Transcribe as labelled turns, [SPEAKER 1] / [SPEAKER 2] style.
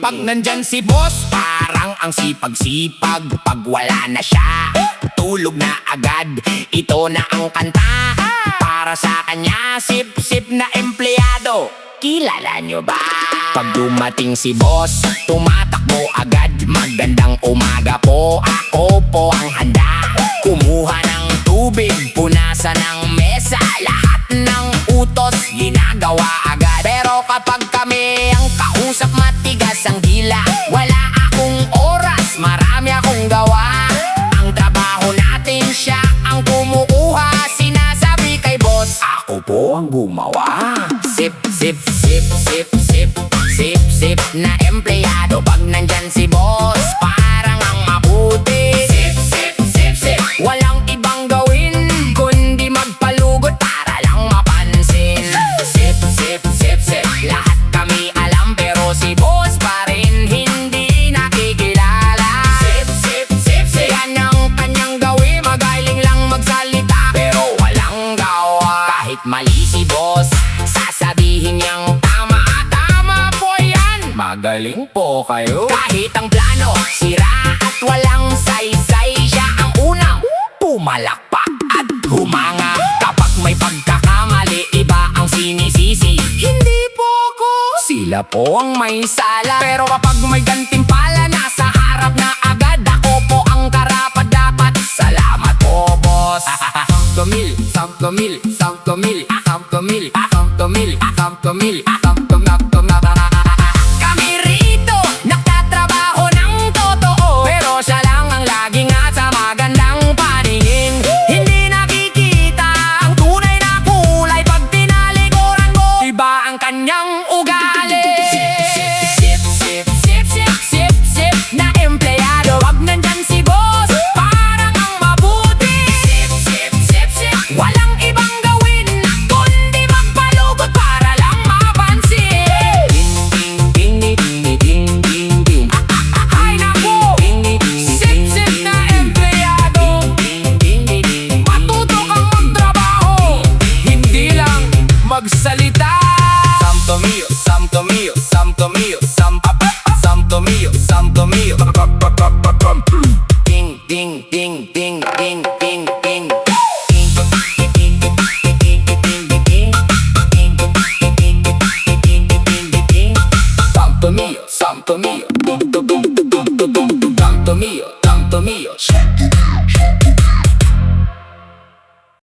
[SPEAKER 1] Kapag nandyan si boss, parang ang sipag-sipag. Pag wala na siya, tulog na agad. Ito na ang kanta para sa kanya, sip-sip na empleyado. Kilala nyo ba? Pag dumating si boss, tumatakbo agad. Magandang umaga po, ako po ang handa. Kumuha ng tubig, punasan ng mesa. Lahat ng utos, ginagawa agad. Pero kapag kami ang kausap, matigas ang dila. Wala akong oras, marami akong gawa. Ang trabaho natin, siya ang kumukuha. Sinasabi kay boss, ako po ang gumawa. Sip, sip, sip, sip, sip, sip, sip na empleyado. Pag nandyan si boss, parang ang mabuti. Sip, sip, sip, sip, walang ibang gawin kundi magpalugod para lang mapansin. Sip, sip, sip, sip, lahat kami alam pero si boss pa rin hindi nakikilala. Sip, sip, sip, sip, yan ang kanyang gawin. Magaling lang magsalita pero walang gawa. Kahit mali si boss, sasabihin niyang tama, tama po yan. Magaling po kayo. Kahit ang plano sira at walang saysay, siya ang unang pumalakpak at humanga. Kapag may pagkakamali, iba ang sinisisi. Hindi po ako, sila po ang may sala. Pero kapag may gantimpala, nasa harap na agad. Ako po ang karapat dapat. Salamat po, boss. Samtomil, samtomil, samtomil, samtomil, samtomil, samtomil, samtomil. Kami rito nagtatrabaho ng totoo, pero siya lang ang laging nasa magandang paningin. Hindi nakikita ang tunay na kulay pag tinalikuran mo. Iba ang kanyang ugali. Sip, sip, sip, sip, sip, sip na empleyado. Wag nandyan si boss, parang ang mabuti. Sip, sip, sip, sip, walang ibang gawin kundi magpalugod para lang mapansin. Ding, ding, ding, ding, ding, ding. Ay naku, sip, sip na empleyado. Matuto kang magtrabaho, hindi lang magsalita. Santo mio, santo mio, santo mio, santo mio, santo mio.